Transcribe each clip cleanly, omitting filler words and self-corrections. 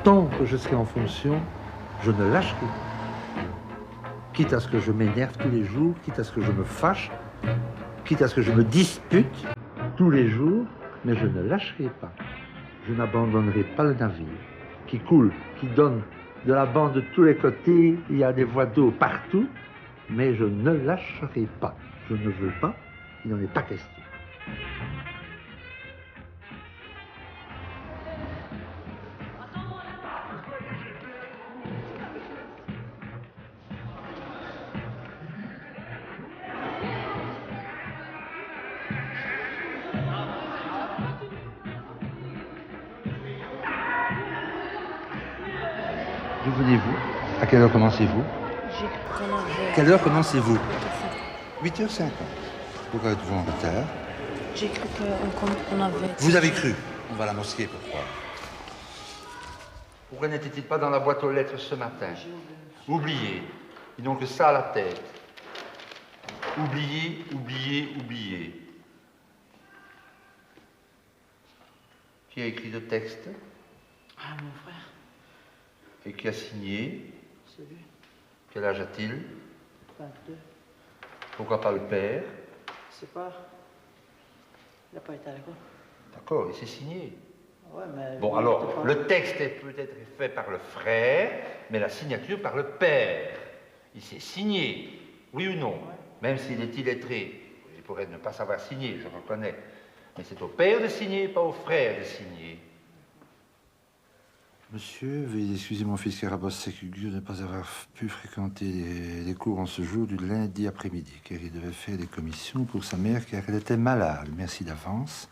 tant que je serai en fonction, je ne lâcherai pas. Quitte à ce que je m'énerve tous les jours, quitte à ce que je me fâche, quitte à ce que je me dispute tous les jours, mais je ne lâcherai pas. Je n'abandonnerai pas le navire qui coule, qui donne de la bande de tous les côtés, il y a des voies d'eau partout, mais je ne lâcherai pas. Je ne veux pas, il n'en est pas question. D'où venez-vous? À quelle heure commencez-vous? Quelle heure commencez-vous? 8h50. Pourquoi êtes-vous en retard? J'ai cru qu'on avait... Vous avez cru? On va à la mosquée, pourquoi? Pourquoi n'était-il pas dans la boîte aux lettres ce matin? Oubliez. Ils n'ont que ça à la tête. Oubliez, oubliez, oubliez. Qui a écrit le texte? Ah, mon frère. Et qui a signé? C'est lui. Quel âge a-t-il? 22. Pourquoi pas le père? Je sais pas. Il n'a pas été à l'école. D'accord, il s'est signé. Ouais, mais... Bon, alors, le texte est peut-être fait par le frère, mais la signature par le père. Il s'est signé, oui ou non? Ouais. Même s'il est illettré. Il pourrait ne pas savoir signer, je reconnais. Mais c'est au père de signer, pas au frère de signer. Monsieur, veuillez excuser mon fils Carabosse Sécugur de ne pas avoir pu fréquenter les cours en ce jour du lundi après-midi, car il devait faire des commissions pour sa mère, car elle était malade. Merci d'avance.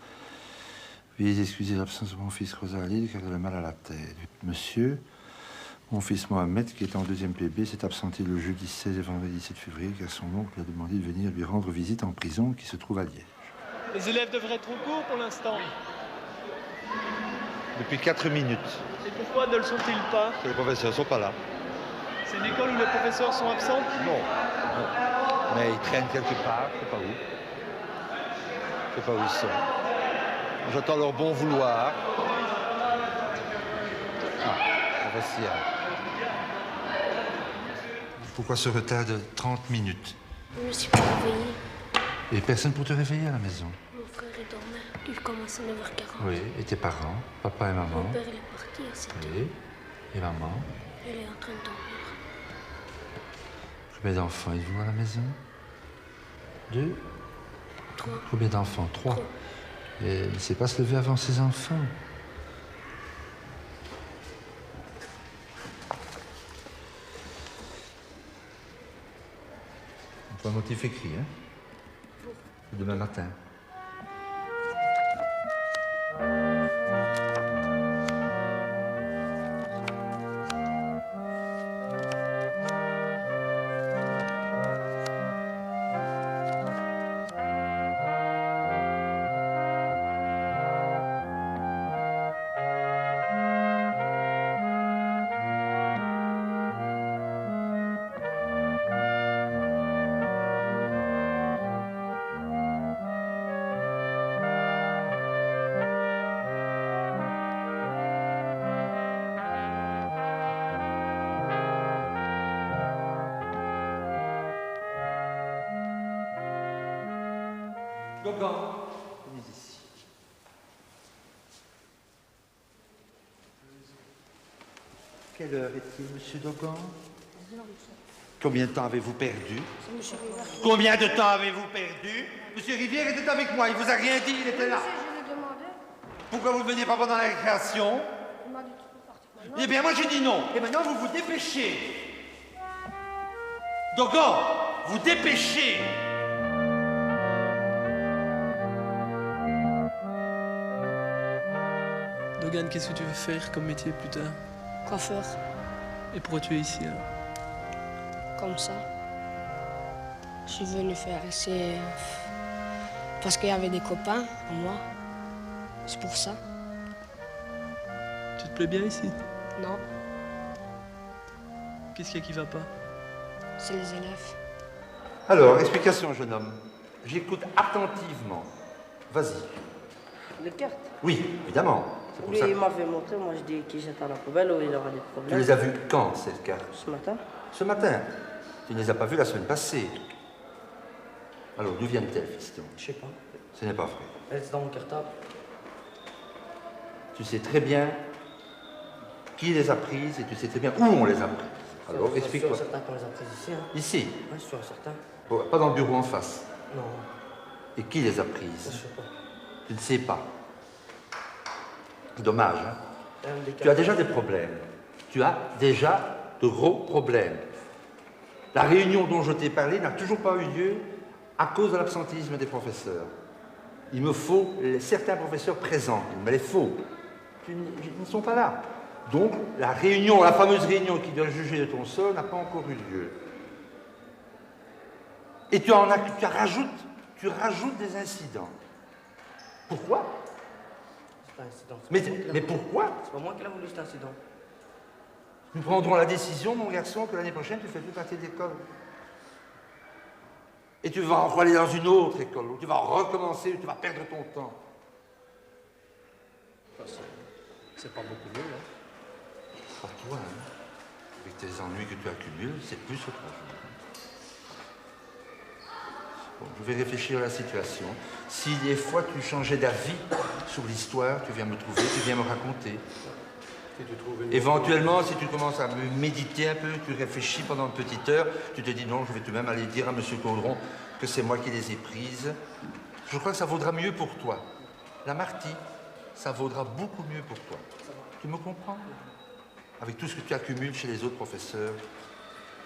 Veuillez excuser l'absence de mon fils Rosalie, car elle a mal à la tête. Monsieur, mon fils Mohamed, qui est en 2e PB, s'est absenté le jeudi 16 et vendredi 17 février, car son oncle a demandé de venir lui rendre visite en prison, qui se trouve à Liège. Les élèves devraient être au cours pour l'instant. Depuis 4 minutes. Et pourquoi ne le sont-ils pas? Les professeurs ne sont pas là. C'est une école où les professeurs sont absents? Non. Mais ils traînent quelque part, je ne sais pas où. Je ne sais pas où ils sont. J'attends leur bon vouloir. Ah, voici un. Pourquoi ce retard de 30 minutes? Je me suis pas réveillée. Et personne pour te réveiller à la maison? Mon frère est dormait. Il commence à 9h40. Oui, et tes parents, papa et maman? Mon père il est parti à 7h. Oui, et maman? Elle est en train de dormir. Combien d'enfants êtes-vous à la maison? 2? 3. Combien d'enfants? 3. Et il ne sait pas se lever avant ses enfants. On peut un motif écrit, hein? Demain matin. Dogan. Venez ici. Quelle heure est-il, monsieur Dogan? Combien de temps avez-vous perdu? Combien de temps avez-vous perdu? Monsieur Rivière était avec moi, il vous a rien dit, il était là. Je lui demandais. Pourquoi vous ne veniez pas pendant la récréation? Il m'a dit trop partir. Eh bien, moi j'ai dit non. Et maintenant, vous vous dépêchez. Dogan, vous dépêchez. Dogan, qu'est-ce que tu veux faire comme métier plus tard? Coiffeur, Et pourquoi tu es ici alors? comme ça. Je suis venu faire c'est parce qu'il y avait des copains à moi. C'est pour ça. Tu te plais bien ici? Non, Qu'est-ce qu'il y a qui va pas? c'est les élèves. Alors, explication, jeune homme. J'écoute attentivement. Vas-y. Les cartes. Oui, évidemment. C'est pour Lui, ça. il m'avait montré, moi je dis qu'il jette à la poubelle ou il aura des Tu problèmes. les as vus quand, ces cartes? Ce matin. Ce matin. Tu ne les as pas vus la semaine passée. Alors, d'où viennent-elles, fiston? Je sais pas. Ce n'est pas vrai. Elle est dans mon cartable. Tu sais très bien qui les a prises et tu sais très bien où on les a prises. Alors, Je suis explique-toi. sûr et certain qu'on les a prises ici. Hein. Ici, Ouais, je suis sûr et certain. pas dans le bureau en face. Non, Et qui les a je prises? sais pas. Tu ne sais pas. Dommage, hein? Même des Tu as déjà des problèmes. Tu as déjà de gros problèmes. La réunion dont je t'ai parlé n'a toujours pas eu lieu à cause de l'absentéisme des professeurs. Il me faut certains professeurs présents. Il me les faut. Ils ne sont pas là. Donc, la réunion, la fameuse réunion qui doit juger de ton sort n'a pas encore eu lieu. Et tu rajoutes des incidents. Pourquoi? C'est pas un incident. Mais pourquoi? C'est pas moi qui l'a voulu cet incident. Nous prendrons la décision, mon garçon, que l'année prochaine, tu ne fais plus partie de l'école. Et tu vas encore aller dans une autre école, où tu vas recommencer, où tu vas perdre ton temps. C'est pas beaucoup mieux, là. Pas toi, hein. Avec tes ennuis que tu accumules, c'est plus que 3 jours. Bon, je vais réfléchir à la situation. Si des fois tu changeais d'avis sur l'histoire, tu viens me trouver, tu viens me raconter. Si tu trouves une... Éventuellement, si tu commences à me méditer un peu, tu réfléchis pendant une petite heure, tu te dis non, je vais tout de même aller dire à M. Caudron que c'est moi qui les ai prises. Je crois que ça vaudra mieux pour toi. La Marty, ça vaudra beaucoup mieux pour toi. Tu me comprends? Avec tout ce que tu accumules chez les autres professeurs,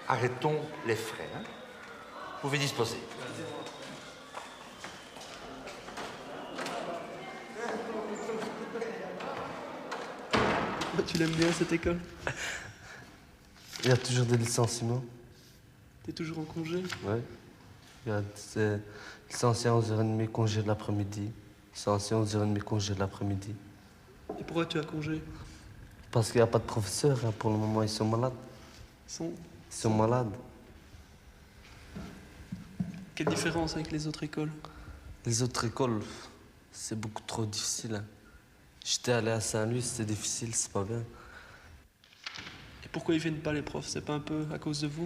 arrêtons les frais. Hein? Vous pouvez disposer. Tu l'aimes bien cette école? Il y a toujours des licenciements. T'es toujours en congé? Ouais. Il y a des licenciés à 11h30, congé de l'après-midi. Licenciés à 11h30, congé de l'après-midi. Et pourquoi tu as congé? Parce qu'il n'y a pas de professeurs. Hein. Pour le moment, ils sont malades. Sont... Ils sont malades. Quelle différence avec les autres écoles? Les autres écoles, c'est beaucoup trop difficile. Hein. J'étais allé à Saint-Louis, c'était difficile, c'est pas bien. Et pourquoi ils viennent pas les profs? C'est pas un peu à cause de vous?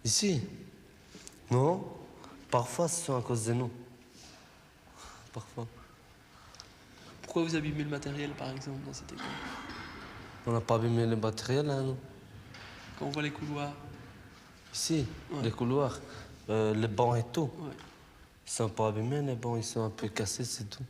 Ici? Non. Parfois, ce sont à cause de nous. Parfois. Pourquoi vous abîmez le matériel, par exemple, dans cette école? On n'a pas abîmé le matériel, hein, nous. Quand on voit les couloirs. Ici, Ouais. les couloirs, les bancs et tout. Ouais. Ils sont pas abîmés, les bancs, ils sont un peu cassés, c'est tout.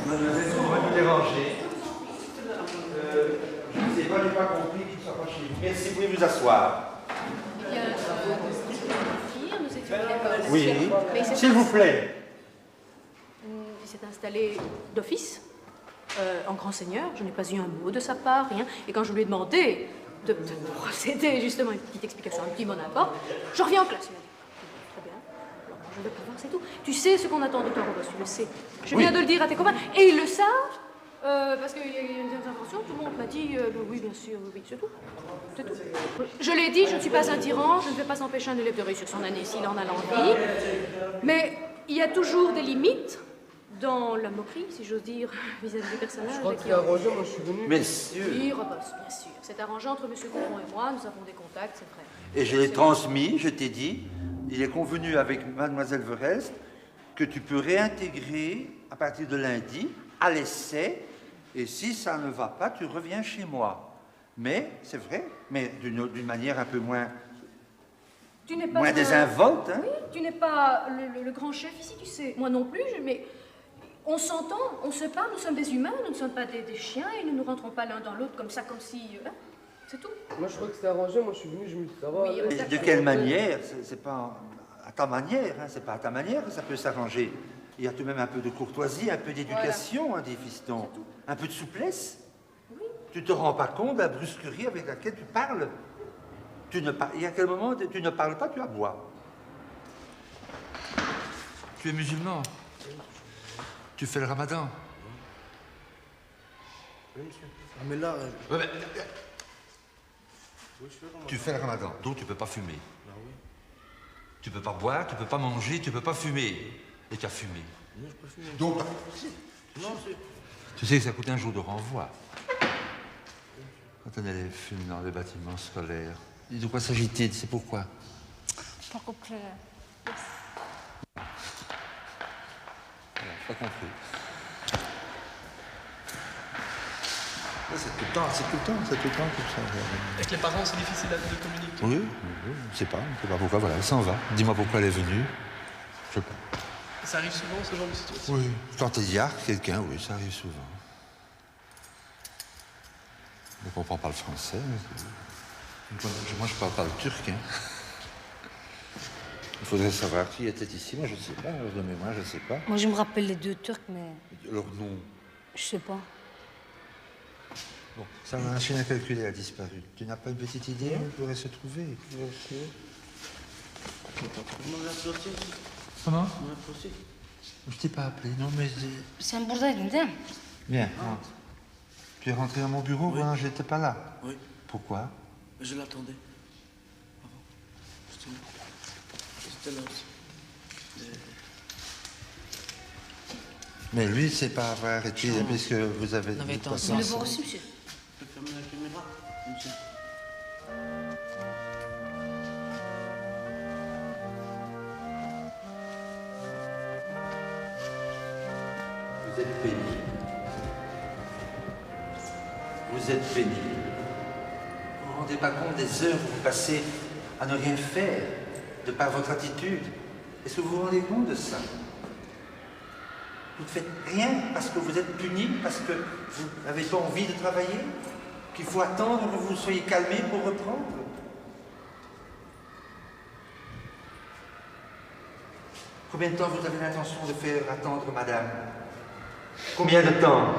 Mademoiselle, on va nous déranger. Je ne sais pas, je n'ai pas compris qu'il ne soit pas chez vous. Merci, vous pouvez vous asseoir. Oui, s'il vous plaît. Il s'est installé d'office, en grand seigneur. Je n'ai pas eu un mot de sa part, rien. Et quand je lui ai demandé de procéder justement à une petite explication, un petit mot n'importe, je reviens en classe. Il m'a dit, très bien, alors moi je veux pas voir, c'est tout. Tu sais ce qu'on attend de toi, Robert, tu le sais. Je viens de le dire à tes copains, et ils le savent, parce qu'il y a eu une intervention, tout le monde m'a dit, oui, bien sûr, oui, c'est tout. C'est tout. Je l'ai dit, je ne suis pas un tyran, je ne vais pas empêcher un élève de réussir son année s'il en a l'envie. Mais il y a toujours des limites dans la moquerie, si j'ose dire, vis-à-vis des personnages. Je crois que c'est arrangé, moi je suis venu. Messieurs, Oui, Robos, bien sûr. C'est arrangé entre M. Caudron et moi, nous avons des contacts, c'est vrai. et je l'ai transmis, je t'ai dit, il est convenu avec mademoiselle Verhelst que tu peux réintégrer à partir de lundi à l'essai, et si ça ne va pas, tu reviens chez moi. Mais, c'est vrai, mais d'une manière un peu moins Tu n'es pas moins un- désinvolte. Hein? Oui, tu n'es pas le grand chef ici, tu sais. Moi non plus, mais on s'entend, on se parle, nous sommes des humains, nous ne sommes pas des chiens et nous ne rentrons pas l'un dans l'autre comme ça, comme si... hein, c'est tout. Moi je crois que c'était arrangé, moi je suis venu, je me dis ça va. Oui, allez. on Et de quelle manière? C'est pas à ta manière, hein? C'est pas à ta manière que ça peut s'arranger. Il y a tout de même un peu de courtoisie, un peu d'éducation, hein, des fistons. Un peu de souplesse. Tu te rends pas compte de la brusquerie avec laquelle tu parles? Il y a quel moment tu ne parles pas, tu aboies. Tu es musulman. Tu fais le ramadan. Oui, monsieur. Ah, mais là... Ouais, mais, oui, je fais comment? tu fais le ramadan, donc tu peux pas fumer. Ah oui. Tu peux pas boire, tu peux pas manger, tu peux pas fumer. Et tu as fumé. Non, je peux fumer. Donc, Non, c'est... tu sais que ça coûte un jour de renvoi. Quand on élève fume dans les bâtiments scolaires. De quoi s'agit-il? C'est pourquoi? Pas compris. Voilà, pas compris. Là, c'est tout le temps, comme ça. Avec les parents, c'est difficile de communiquer. Oui, je sais pas pourquoi, voilà, elle s'en va. Dis-moi pourquoi elle est venue. Je sais pas. Ça arrive souvent, ce genre de situation? Oui. Quand il y a quelqu'un, oui, ça arrive souvent. Je ne comprends pas le français. Moi, je parle pas le turc. Hein. Il faudrait savoir qui était ici. Moi, je ne sais pas. De mémoire, je ne sais pas. Moi, je me rappelle les deux Turcs, mais Leur nom. je sais pas. Bon, ça, la machine à calculer a disparu. Tu n'as pas une petite idée où elle pourrait se trouver? Comment? Je t'ai pas appelé, non, mais... Sen buradaydın değil mi? Bien, rentre. Tu es rentré dans mon bureau, voilà, j'étais pas là. Oui. Pourquoi? Je l'attendais. Avant. J'étais là aussi. Mais lui, il sait pas avoir été, puisque vous avez... Vous voulez voir aussi, monsieur? Je peux fermer la caméra, monsieur. Vous êtes pénible. Vous êtes pénible. Vous ne vous rendez pas compte des heures que vous passez à ne rien faire, de par votre attitude. Est-ce que vous vous rendez compte de ça? Vous ne faites rien parce que vous êtes puni, parce que vous n'avez pas envie de travailler, qu'il faut attendre que vous soyez calmé pour reprendre. Combien de temps vous avez l'intention de faire attendre madame? Combien de temps?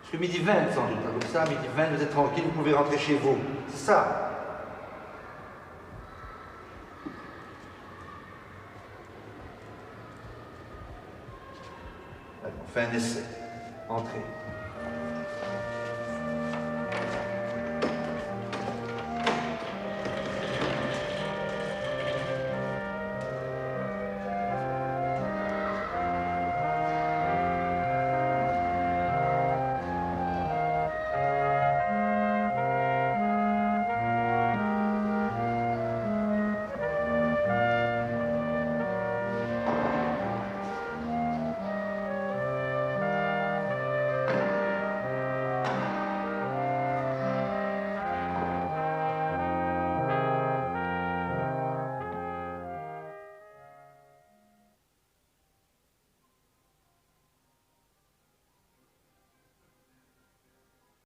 Jusqu'à midi 20 sans doute, comme ça, midi 20, vous êtes tranquille, vous pouvez rentrer chez vous. C'est ça. Allez, on fait un essai. Entrez.